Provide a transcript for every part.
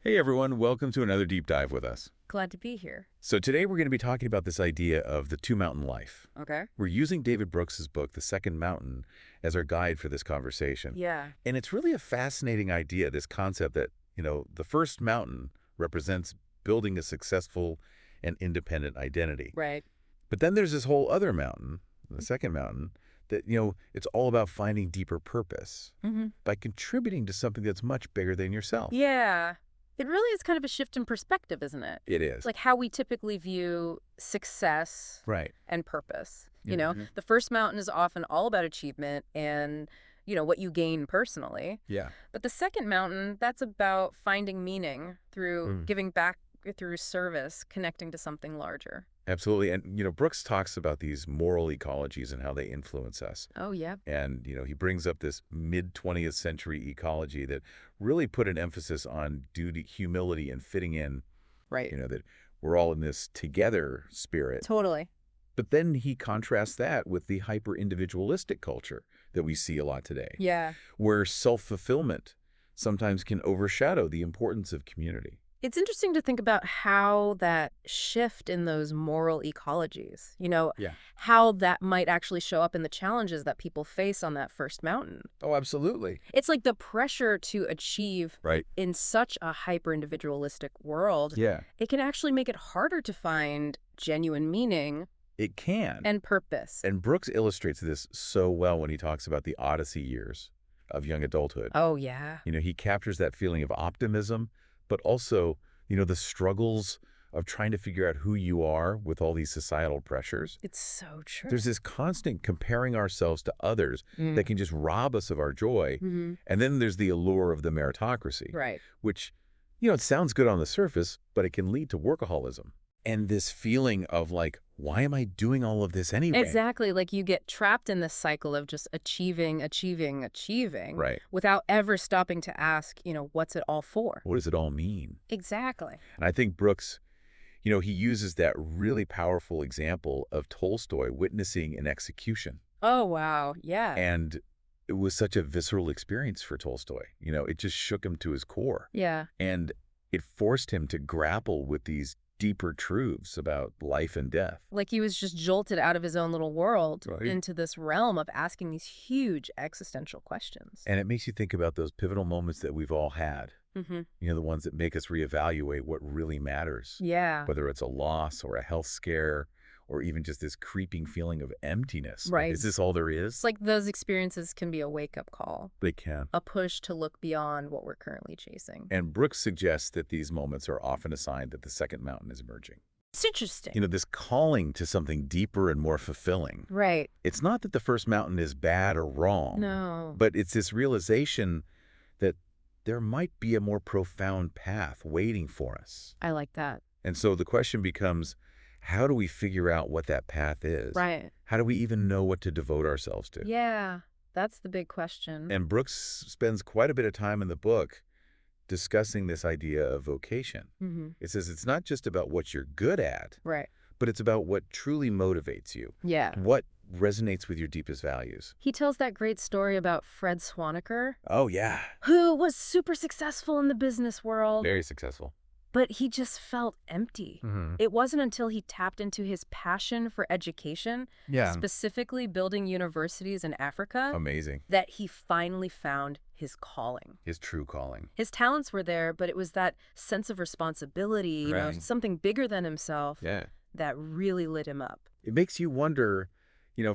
Hey everyone, welcome to another deep dive with us. Glad to be here. So today we're going to be talking about this idea of the two-mountain life. Okay. We're using David Brooks's book, The Second Mountain, as our guide for this conversation. Yeah. And it's really a fascinating idea, this concept that, the first mountain represents building a successful and independent identity. Right. But then there's this whole other mountain, the second mountain, that, it's all about finding deeper purpose by contributing to something that's much bigger than yourself. Yeah. It really is kind of a shift in perspective, isn't it? It is. Like how we typically view success Right. and purpose. Mm-hmm. The first mountain is often all about achievement and, what you gain personally. Yeah. But the second mountain, that's about finding meaning through giving back through service, connecting to something larger. Absolutely. And, Brooks talks about these moral ecologies and how they influence us. Oh, yeah. And, he brings up this mid-20th century ecology that really put an emphasis on duty, humility, and fitting in. Right. That we're all in this together spirit. Totally. But then he contrasts that with the hyper-individualistic culture that we see a lot today. Yeah. Where self-fulfillment sometimes can overshadow the importance of community. It's interesting to think about how that shift in those moral ecologies, how that might actually show up in the challenges that people face on that first mountain. Oh, absolutely. It's like the pressure to achieve Right. in such a hyper-individualistic world. Yeah. It can actually make it harder to find genuine meaning. It can. And purpose. And Brooks illustrates this so well when he talks about the Odyssey years of young adulthood. Oh, yeah. He captures that feeling of optimism, but also, the struggles of trying to figure out who you are with all these societal pressures. It's so true. There's this constant comparing ourselves to others that can just rob us of our joy. And then there's the allure of the meritocracy, Right. which, it sounds good on the surface, but it can lead to workaholism. And this feeling of like, why am I doing all of this anyway? Exactly. Like you get trapped in this cycle of just achieving. Right. Without ever stopping to ask, what's it all for? What does it all mean? Exactly. And I think Brooks, he uses that really powerful example of Tolstoy witnessing an execution. Oh, wow. Yeah. And it was such a visceral experience for Tolstoy. It just shook him to his core. Yeah. And it forced him to grapple with these deeper truths about life and death. Like he was just jolted out of his own little world Right. into this realm of asking these huge existential questions. And it makes you think about those pivotal moments that we've all had. The ones that make us reevaluate what really matters. Yeah. Whether it's a loss or a health scare or even just this creeping feeling of emptiness. Like, Right. is this all there is? It's like those experiences can be a wake-up call, They can. a push to look beyond what we're currently chasing. And Brooks suggests that these moments are often a sign that the second mountain is emerging. It's interesting. This calling to something deeper and more fulfilling. Right. It's not that the first mountain is bad or wrong. No. But it's this realization that there might be a more profound path waiting for us. I like that. And so the question becomes, how do we figure out what that path is? Right. How do we even know what to devote ourselves to? Yeah. That's the big question. And Brooks spends quite a bit of time in the book discussing this idea of vocation. It says it's not just about what you're good at, Right. but it's about what truly motivates you, Yeah. what resonates with your deepest values. He tells that great story about Fred Swaniker, Oh, yeah. who was super successful in the business world, Very successful. but he just felt empty. It wasn't until he tapped into his passion for education, Yeah. specifically building universities in Africa, Amazing. that he finally found his calling. His true calling. His talents were there, but it was that sense of responsibility, Right. something bigger than himself, Yeah. that really lit him up. It makes you wonder,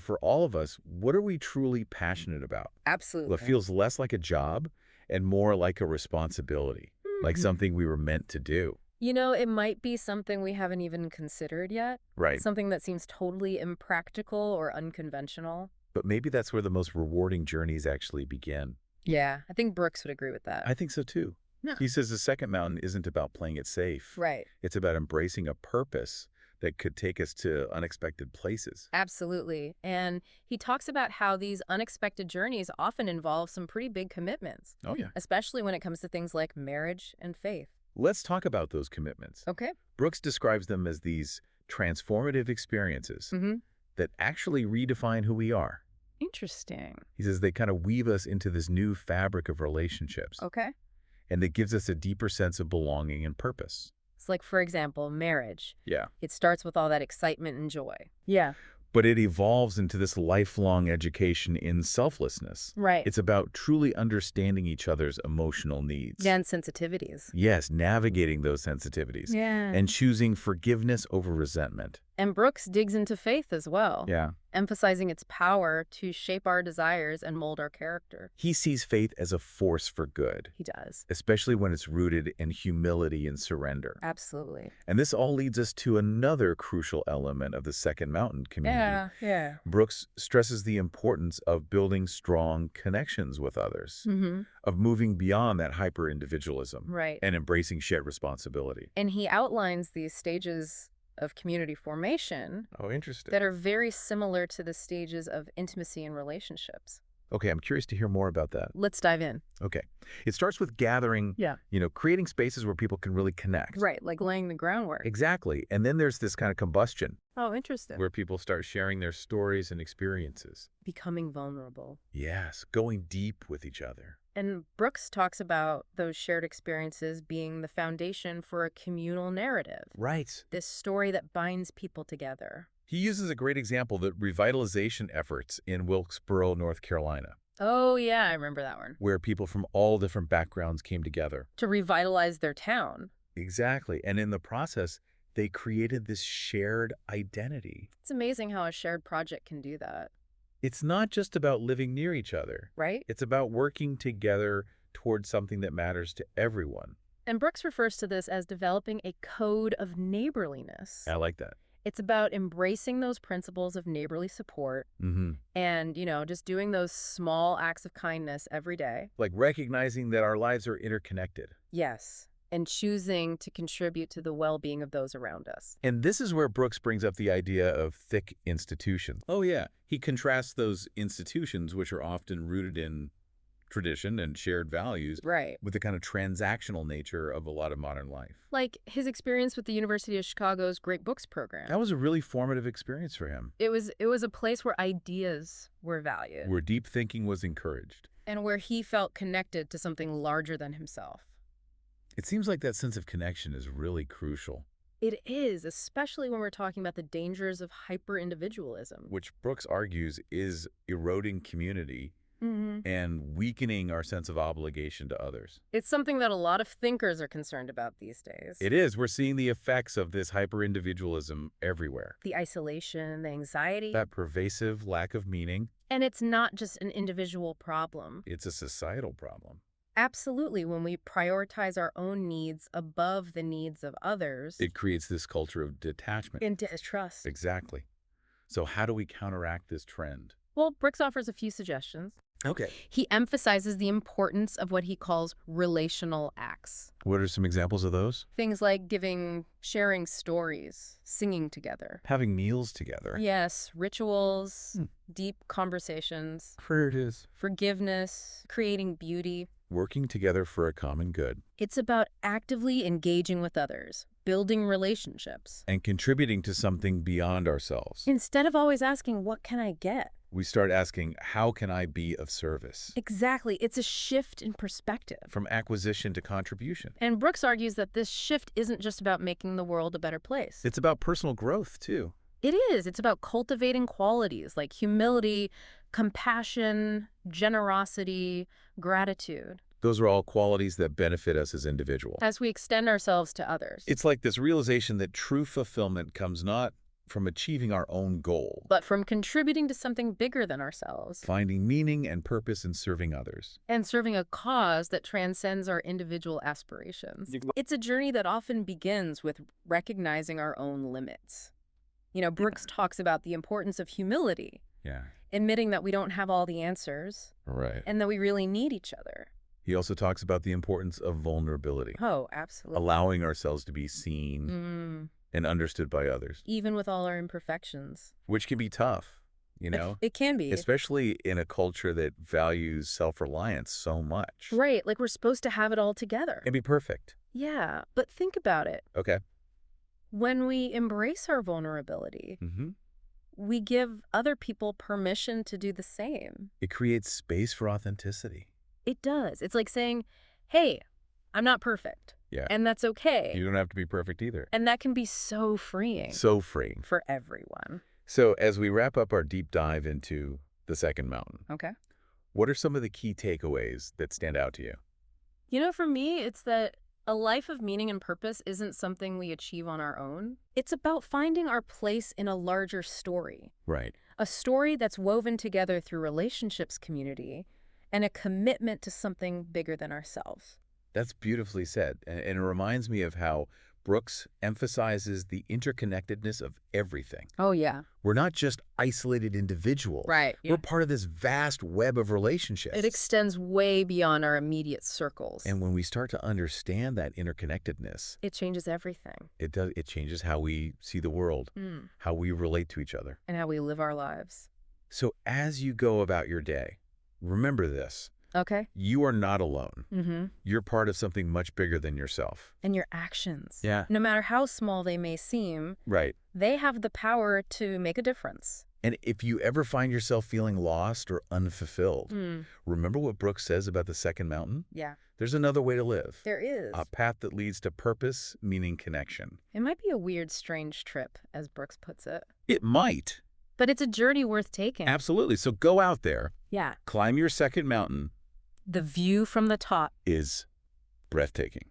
for all of us, what are we truly passionate about? Absolutely. What feels less like a job and more like a responsibility, like something we were meant to do. It might be something we haven't even considered yet. Right. Something that seems totally impractical or unconventional. But maybe that's where the most rewarding journeys actually begin. Yeah, I think Brooks would agree with that. I think so too. Yeah. He says the second mountain isn't about playing it safe. Right. It's about embracing a purpose that could take us to unexpected places. Absolutely. And he talks about how these unexpected journeys often involve some pretty big commitments, Oh, yeah. especially when it comes to things like marriage and faith. Let's talk about those commitments. Okay. Brooks describes them as these transformative experiences that actually redefine who we are. Interesting. He says they kind of weave us into this new fabric of relationships. Okay. and that gives us a deeper sense of belonging and purpose. It's like, for example, marriage. Yeah. It starts with all that excitement and joy. Yeah. But it evolves into this lifelong education in selflessness. Right. It's about truly understanding each other's emotional needs. And sensitivities. Yes, navigating those sensitivities. Yeah. And choosing forgiveness over resentment. And Brooks digs into faith as well. Yeah. Emphasizing its power to shape our desires and mold our character. He sees faith as a force for good. He does. Especially when it's rooted in humility and surrender. Absolutely. And this all leads us to another crucial element of the second mountain community. Yeah. Brooks stresses the importance of building strong connections with others, of moving beyond that hyper-individualism, Right. and embracing shared responsibility. And he outlines these stages of community formation Oh, interesting. that are very similar to the stages of intimacy in relationships. Okay, I'm curious to hear more about that. Let's dive in. Okay. It starts with gathering, creating spaces where people can really connect. Right, like laying the groundwork. Exactly. And then there's this kind of combustion Oh, interesting. where people start sharing their stories and experiences. Becoming vulnerable. Yes, going deep with each other. And Brooks talks about those shared experiences being the foundation for a communal narrative. Right. This story that binds people together. He uses a great example, the revitalization efforts in Wilkesboro, North Carolina, Oh, yeah, I remember that one. where people from all different backgrounds came together. To revitalize their town. Exactly. And in the process, they created this shared identity. It's amazing how a shared project can do that, It's not just about living near each other. right? It's about working together towards something that matters to everyone. And Brooks refers to this as developing a code of neighborliness. I like that. It's about embracing those principles of neighborly support and, just doing those small acts of kindness every day. Like recognizing that our lives are interconnected. Yes. And choosing to contribute to the well-being of those around us. And this is where Brooks brings up the idea of thick institutions. Oh, yeah. He contrasts those institutions, which are often rooted in tradition and shared values, Right. with the kind of transactional nature of a lot of modern life. Like his experience with the University of Chicago's Great Books program. That was a really formative experience for him, It was a place where ideas were valued where deep thinking was encouraged. and where he felt connected to something larger than himself. It seems like that sense of connection is really crucial, It is, especially when we're talking about the dangers of hyper-individualism. which Brooks argues is eroding community and weakening our sense of obligation to others. It's something that a lot of thinkers are concerned about these days. It is. We're seeing the effects of this hyper-individualism everywhere. The isolation, the anxiety. That pervasive lack of meaning, And it's not just an individual problem. it's a societal problem. Absolutely, when we prioritize our own needs above the needs of others. It creates this culture of detachment. And distrust. Exactly. So how do we counteract this trend? Well, Brooks offers a few suggestions. Okay. He emphasizes the importance of what he calls relational acts. What are some examples of those? Things like sharing stories, singing together. Having meals together. Yes, rituals, deep conversations, Here it is. forgiveness, creating beauty. Working together for a common good. It's about actively engaging with others, building relationships. And contributing to something beyond ourselves. Instead of always asking, what can I get? We start asking, how can I be of service? Exactly. It's a shift in perspective. From acquisition to contribution. And Brooks argues that this shift isn't just about making the world a better place. It's about personal growth, too. It is. It's about cultivating qualities like humility, compassion, generosity, gratitude. Those are all qualities that benefit us as individuals. As we extend ourselves to others. It's like this realization that true fulfillment comes not from achieving our own goal, but from contributing to something bigger than ourselves. finding meaning and purpose in serving others. And serving a cause that transcends our individual aspirations. It's a journey that often begins with recognizing our own limits. Brooks talks about the importance of humility, Yeah. admitting that we don't have all the answers Right. and that we really need each other. He also talks about the importance of vulnerability, Oh, absolutely. allowing ourselves to be seen and understood by others, Even with all our imperfections. which can be tough, It can be. especially in a culture that values self-reliance so much. Right, like we're supposed to have it all together. And be perfect. Yeah, but think about it. Okay. When we embrace our vulnerability, we give other people permission to do the same. It creates space for authenticity. It does. It's like saying, hey, I'm not perfect. Yeah. And that's okay. You don't have to be perfect either. And that can be so freeing. So freeing. For everyone. So as we wrap up our deep dive into the second mountain, Okay. what are some of the key takeaways that stand out to you? You know, for me, it's that a life of meaning and purpose isn't something we achieve on our own. It's about finding our place in a larger story. Right. A story that's woven together through relationships, community, and a commitment to something bigger than ourselves. That's beautifully said. And it reminds me of how Brooks emphasizes the interconnectedness of everything. Oh, yeah. We're not just isolated individuals. Right. We're part of this vast web of relationships. It extends way beyond our immediate circles. And when we start to understand that interconnectedness, it changes everything. it changes how we see the world, how we relate to each other. And how we live our lives. So as you go about your day, remember this. Okay. You are not alone. Mm-hmm. You're part of something much bigger than yourself. And your actions. Yeah. No matter how small they may seem, Right. they have the power to make a difference. And if you ever find yourself feeling lost or unfulfilled, remember what Brooks says about the second mountain? Yeah. There's another way to live. There is. A path that leads to purpose, meaning connection. It might be a weird, strange trip, as Brooks puts it. It might. But it's a journey worth taking. Absolutely. So go out there. Yeah. Climb your second mountain. The view from the top Is breathtaking.